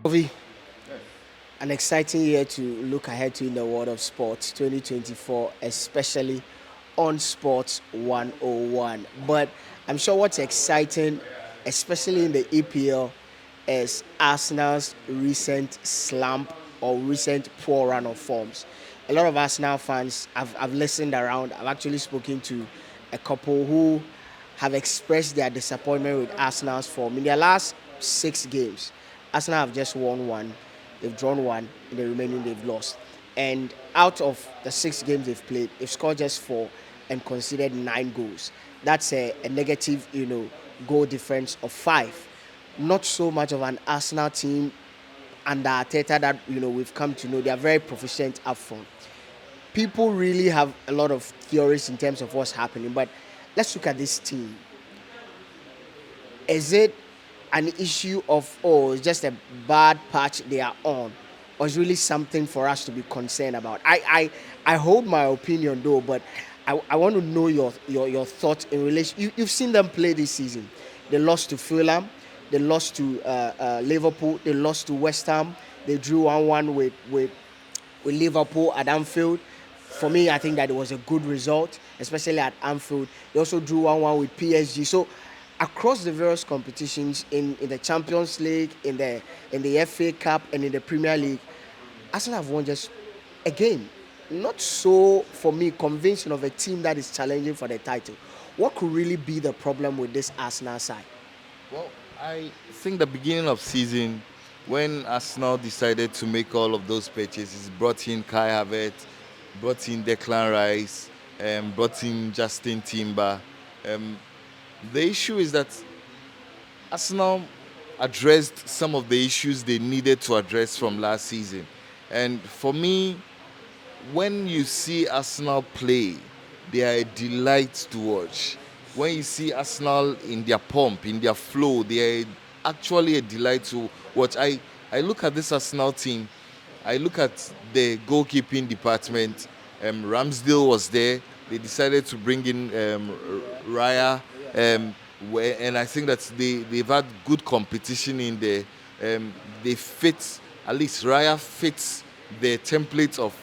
Ovi, an exciting year to look ahead to in the world of sports 2024, especially on Sports 101. But I'm sure what's exciting, especially in the EPL, is Arsenal's recent slump or recent poor run of forms. A lot of Arsenal fans, I've listened around, I've actually spoken to a couple who have expressed their disappointment with Arsenal's form. In their last 6 games, Arsenal have just won one, they've drawn one, in the remaining they've lost. And out of the 6 games they've played, they've scored just four and conceded 9 goals. That's a negative, goal difference of five. Not so much of an Arsenal team under Arteta that we've come to know. They are very proficient up front. People really have a lot of theories in terms of what's happening, but let's look at this team. Is it an issue of, it's just a bad patch they are on, or is really something for us to be concerned about? I hold my opinion though, but I want to know your thoughts in relation. You've seen them play this season. They lost to Fulham, they lost to Liverpool, they lost to West Ham, they drew 1-1 with Liverpool at Anfield. For me, I think that it was a good result, especially at Anfield. They also drew 1-1 with PSG. So across the various competitions in the Champions League, in the FA Cup, and in the Premier League, Arsenal have won just a game. Not so, for me, convincing of a team that is challenging for the title. What could really be the problem with this Arsenal side? Well, I think the beginning of season, when Arsenal decided to make all of those purchases, brought in Kai Havertz, brought in Declan Rice, brought in Justin Timber. Um, the issue is that Arsenal addressed some of the issues they needed to address from last season. And for me, when you see Arsenal play, they are a delight to watch. When you see Arsenal in their pump, in their flow, they are actually a delight to watch. I look at this Arsenal team, I look at the goalkeeping department. Ramsdale was there. They decided to bring in Raya, and I think that they've had good competition in there. They fit, at least Raya fits the template of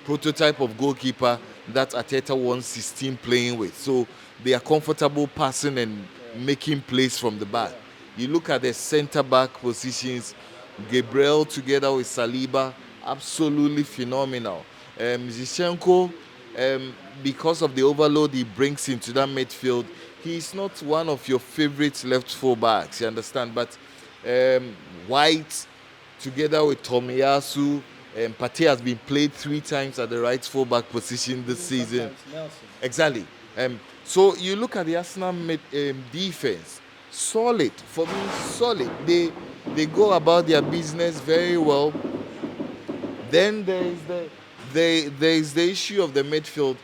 prototype of goalkeeper that Arteta wants his team playing with. So they are comfortable passing and making plays from the back. You look at the centre back positions, Gabriel together with Saliba, absolutely phenomenal. Zichenko, because of the overload he brings into that midfield, he's not one of your favorite left full backs, you understand? But White together with Tomiyasu, Partey has been played 3 times at the right fullback position this season. Exactly. So you look at the Arsenal defense, solid for me, solid. They go about their business very well. Then there is the issue of the midfield.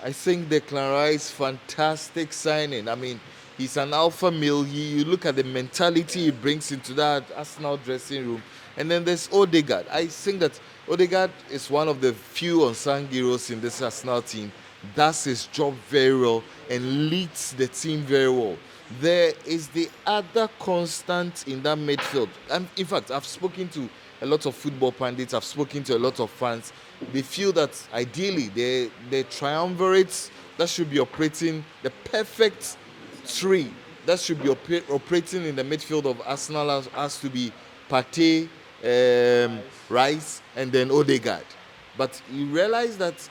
I think Declan Rice, fantastic signing. I mean, he's an alpha male. You look at the mentality he brings into that Arsenal dressing room. And then there's Odegaard. I think that Odegaard is one of the few unsung heroes in this Arsenal team. Does his job very well and leads the team very well. There is the other constant in that midfield. And in fact, I've spoken to a lot of football pundits, I've spoken to a lot of fans. They feel that ideally the triumvirates that should be operating, the perfect three that should be operating in the midfield of Arsenal has to be Partey, Rice, and then Odegaard. But you realize that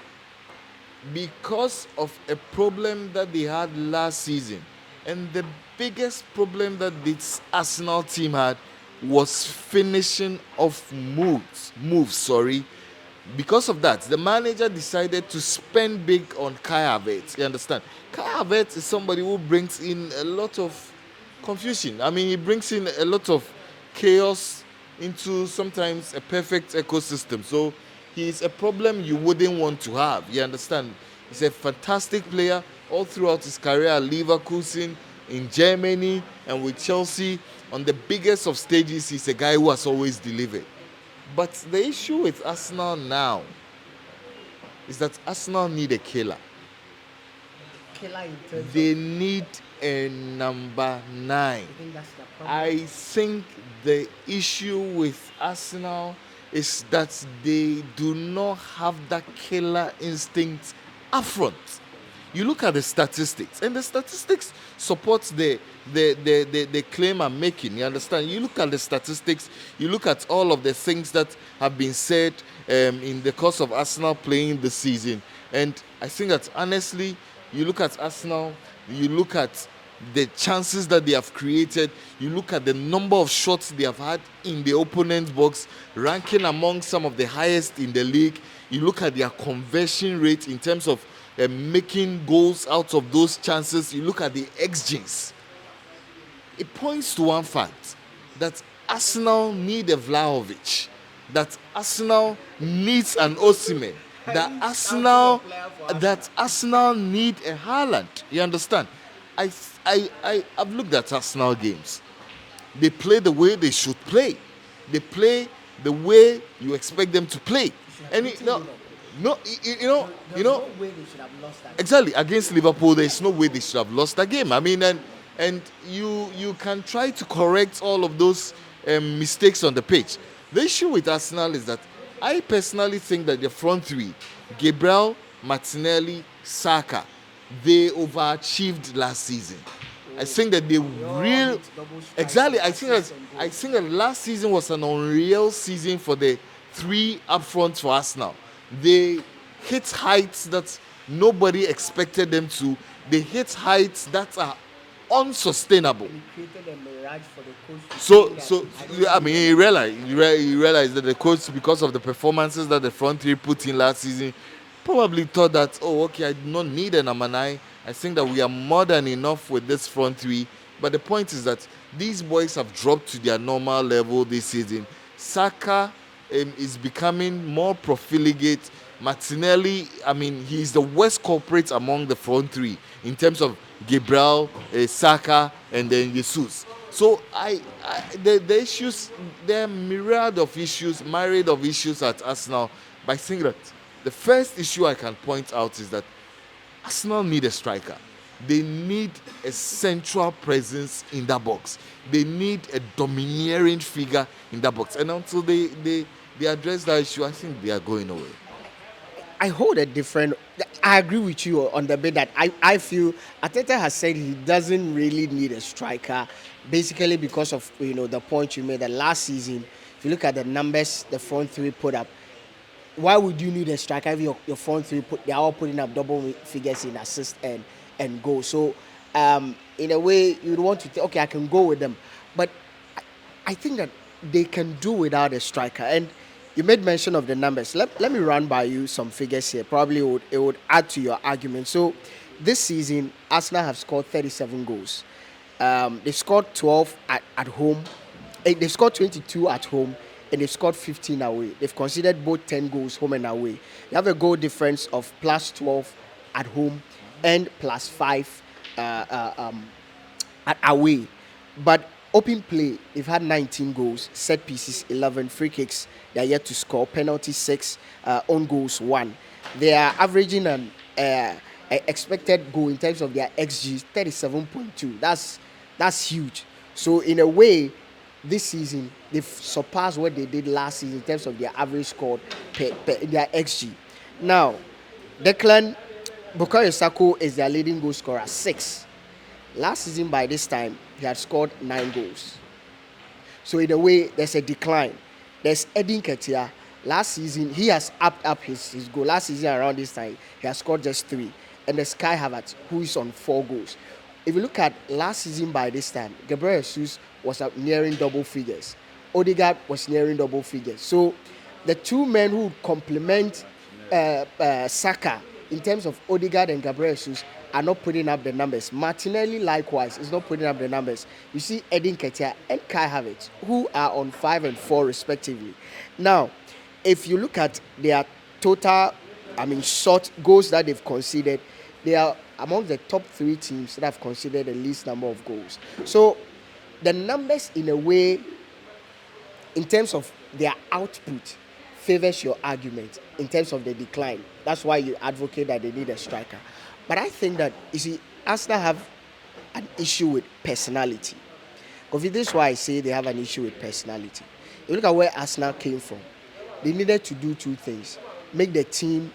because of a problem that they had last season, and the biggest problem that this Arsenal team had was finishing off moves. Because of that, the manager decided to spend big on Kai Havertz. You understand? Kai Havertz is somebody who brings in a lot of confusion. I mean, he brings in a lot of chaos into sometimes a perfect ecosystem. So he's a problem you wouldn't want to have. You understand? He's a fantastic player all throughout his career at Leverkusen, in Germany, and with Chelsea. On the biggest of stages, he's a guy who has always delivered. But the issue with Arsenal now is that Arsenal need a killer. killer in terms They of. need a number 9. I think that's the I problem. think the issue with Arsenal is that they do not have that killer instinct up front. You look at the statistics, and the statistics supports the claim I'm making. You understand? You look at the statistics, you look at all of the things that have been said in the course of Arsenal playing the season, and I think that honestly, you look at Arsenal, you look at the chances that they have created, you look at the number of shots they have had in the opponent's box, ranking among some of the highest in the league. You look at their conversion rate in terms of making goals out of those chances. You look at the XGs. It points to one fact, that Arsenal need a Vlahovic, that Arsenal needs an Osimhen, that Any Arsenal scouting a player for that Arsenal need a Haaland. You understand? I've looked at Arsenal games. They play the way they should play. They play the way you expect them to play. And no, There's no way they should have lost that. exactly, against Liverpool, there's no way they should have lost that game. I mean, and you can try to correct all of those mistakes on the pitch. The issue with Arsenal is that I personally think that the front three, Gabriel, Martinelli, Saka, they overachieved last season. I think that they real need double strikes exactly. and assists and I goals. think that last season was an unreal season for the three up front for Arsenal. They hit heights that nobody expected them to. They hit heights that are unsustainable. He created a mirage for the coach to So, think that so I don't I need mean, them. you realize that the coach, because of the performances that the front three put in last season, probably thought that, oh, okay, I do not need a number 9. I think that we are more than enough with this front three. But the point is that these boys have dropped to their normal level this season. Saka is becoming more profligate. Martinelli, I mean, he's the worst culprit among the front three in terms of Gabriel, Saka, and then Jesus. So the issues, there are myriad of issues, myriad of issues at Arsenal. But I think that the first issue I can point out is that Arsenal need a striker. They need a central presence in that box. They need a domineering figure in that box. And until they address that issue, I think they are going away. I hold a different. I agree with you on the bit that I feel Arteta has said he doesn't really need a striker, basically because of the point you made that last season. If you look at the numbers the front three put up, why would you need a striker if your front three they're all putting up double figures in assist and goal? So in a way you'd want to think, okay, I can go with them, but I think that they can do without a striker. And you made mention of the numbers. Let me run by you some figures here. Probably it would add to your argument. So this season, Arsenal have scored 37 goals. They've scored 12 at home. They've scored 22 at home. And they've scored 15 away. They've conceded both 10 goals home and away. They have a goal difference of plus 12 at home and plus 5 at away. But open play, they've had 19 goals, set pieces 11, free kicks they are yet to score, penalty 6, own goals 1. They are averaging an expected goal in terms of their XG 37.2. That's huge. So in a way, this season they've surpassed what they did last season in terms of their average score per their XG. Now, Declan Bukayo Saka is their leading goal scorer, 6. Last season, by this time, he had scored 9 goals. So in a way, there's a decline. There's Edin Ketia. Last season, he has upped up his goal. Last season, around this time, he has scored just 3. And there's Kai Havertz, who is on 4 goals. If you look at last season by this time, Gabriel Jesus was up nearing double figures. Odegaard was nearing double figures. So the two men who complement Saka in terms of Odegaard and Gabriel Jesus are not putting up the numbers. Martinelli likewise is not putting up the numbers. You see Edin Ketia and Kai Havertz, who are on 5 and 4 respectively. Now, if you look at their total, short goals that they've conceded, they are among the top 3 teams that have conceded the least number of goals. So the numbers, in a way, in terms of their output, favors your argument in terms of the decline. That's why you advocate that they need a striker. But I think that, you see, Arsenal have an issue with personality. Because this is why I say they have an issue with personality. If you look at where Arsenal came from, they needed to do two things: make the team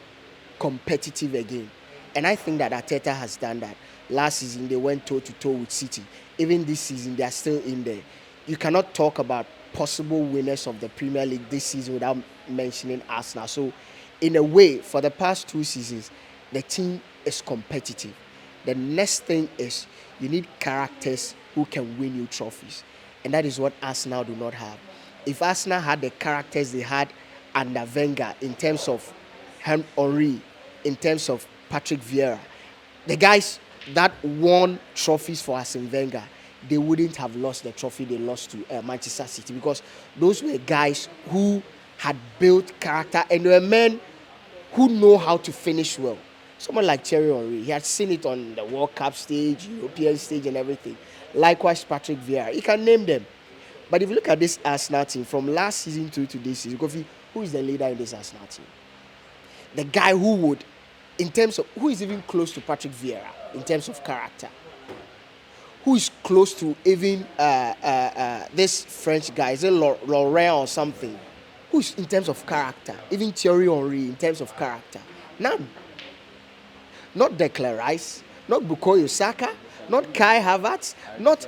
competitive again. And I think that Arteta has done that. Last season, they went toe to toe with City. Even this season, they are still in there. You cannot talk about possible winners of the Premier League this season without mentioning Arsenal. So, in a way, for the past two seasons, the team is competitive. The next thing is you need characters who can win you trophies. And that is what Arsenal do not have. If Arsenal had the characters they had under Wenger in terms of Henry, in terms of Patrick Vieira, the guys that won trophies for Arsene Wenger, they wouldn't have lost the trophy they lost to Manchester City, because those were guys who had built character and were men who know how to finish well. Someone like Thierry Henry, he had seen it on the World Cup stage, European stage, and everything. Likewise, Patrick Vieira, he can name them. But if you look at this Arsenal team from last season to this season, Kofi, who is the leader in this Arsenal team? The guy who would, in terms of, who is even close to Patrick Vieira in terms of character? Who is close to even this French guy? Is it Laurent or something? Who is in terms of character? Even Thierry Henry in terms of character? None. Not Declan Rice, not Bukayo Saka, not Kai Havertz, not.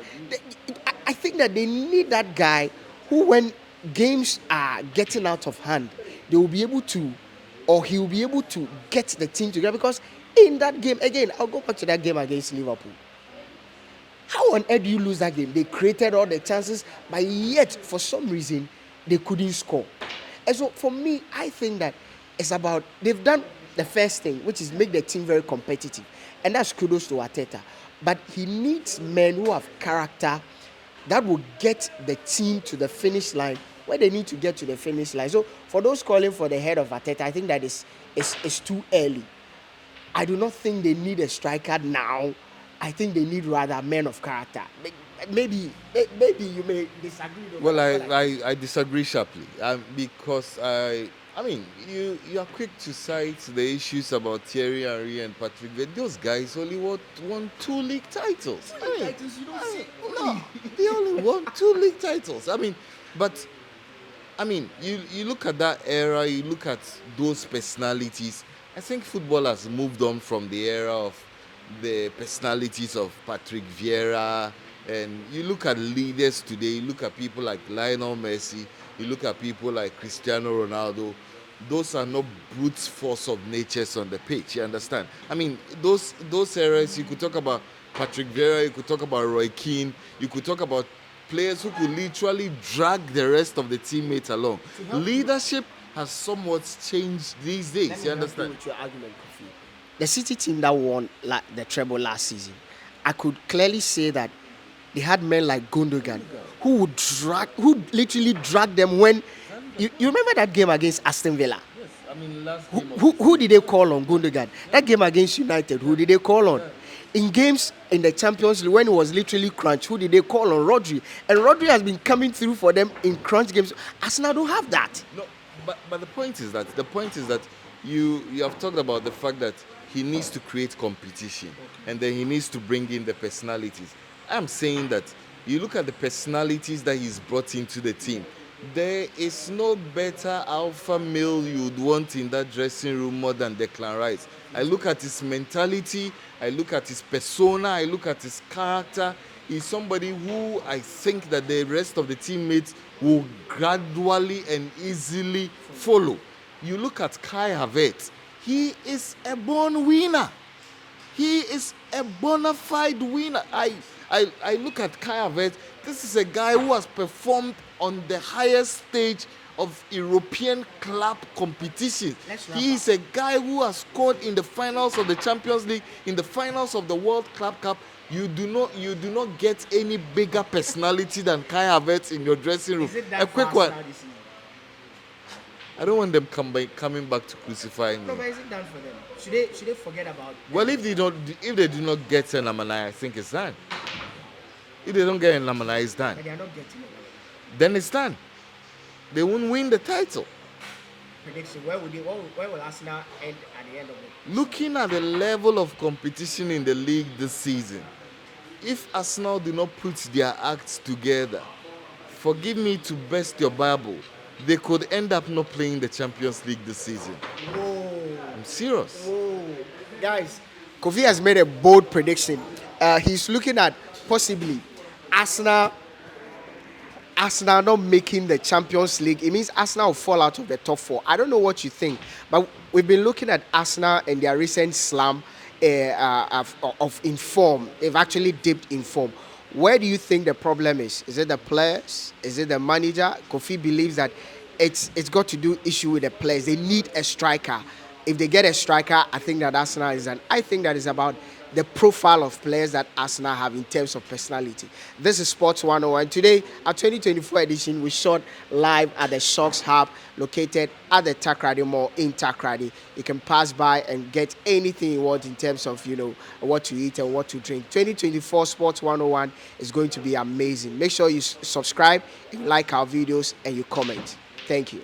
I think that they need that guy who, when games are getting out of hand, they will be able to, or he will be able to get the team together. Because in that game, again, I'll go back to that game against Liverpool. How on earth do you lose that game? They created all the chances, but yet, for some reason, they couldn't score. And so, for me, I think that it's about, they've done the first thing, which is make the team very competitive. And that's kudos to Arteta. But he needs men who have character that will get the team to the finish line where they need to get to the finish line. So, for those calling for the head of Arteta, I think that is too early. I do not think they need a striker now. I think they need rather men of character. Maybe you may disagree. Well, I disagree sharply, because I mean, you are quick to cite the issues about Thierry Henry and Patrick Vieira. Those guys only won two league titles. No, they only won two league titles. But you look at that era, you look at those personalities. I think football has moved on from the era of the personalities of Patrick Vieira, and you look at leaders today. You look at people like Lionel Messi. You look at people like Cristiano Ronaldo. Those are not brute force of natures on the pitch. You understand? Those eras. You could talk about Patrick Vieira. You could talk about Roy Keane. You could talk about players who could literally drag the rest of the teammates along. Leadership has somewhat changed these days. You understand? With your argument, Kofi. The City team that won the treble last season, I could clearly say that they had men like Gundogan who literally drag them when. You remember that game against Aston Villa? Yes, last game. Who did they call on? Gundogan. That game against United, who did they call on? In games in the Champions League, when it was literally crunch, who did they call on? Rodri. And Rodri has been coming through for them in crunch games. Arsenal don't have that. No, but the point is that you have talked about the fact that he needs to create competition, and then he needs to bring in the personalities. I'm saying that you look at the personalities that he's brought into the team. There is no better alpha male you'd want in that dressing room more than Declan Rice. I look at his mentality, I look at his persona, I look at his character. He's somebody who I think that the rest of the teammates will gradually and easily follow. You look at Kai Havertz, he is a born winner. He is a bona fide winner. I look at Kai Havertz. This is a guy who has performed on the highest stage of European club competitions. He is a guy who has scored in the finals of the Champions League, in the finals of the World Club Cup. You do not get any bigger personality than Kai Havertz in your dressing room. A quick one. I don't want them coming back to crucify me. No, but is it done for them? Should they forget about? Well, if they do not get an Lamana, I think it's done. If they don't get an Lamana, it's done. But they are not getting it. Then it's done. They won't win the title. prediction, where will Arsenal end at the end of it? Looking at the level of competition in the league this season, if Arsenal do not put their acts together, forgive me to burst your Bible, they could end up not playing the Champions League this season. Whoa, I'm serious. whoa, guys! Kofi has made a bold prediction. He's looking at possibly Arsenal Arsenal not making the Champions League. It means Arsenal will fall out of the top four. I don't know what you think, but we've been looking at Arsenal and their recent slump of in form. They've actually dipped in form. Where do you think the problem is? Is it the players? Is it the manager? Kofi believes that it's got to do issue with the players. They need a striker. If they get a striker, I think that Arsenal is an. I think that is about the profile of players that Arsenal have in terms of personality. This is Sports 101. Today, our 2024 edition, we shot live at the Shocks Hub located at the Takrady Mall in Takrady. You can pass by and get anything you want in terms of, what to eat and what to drink. 2024 Sports 101 is going to be amazing. Make sure you subscribe, you like our videos, and you comment. Thank you.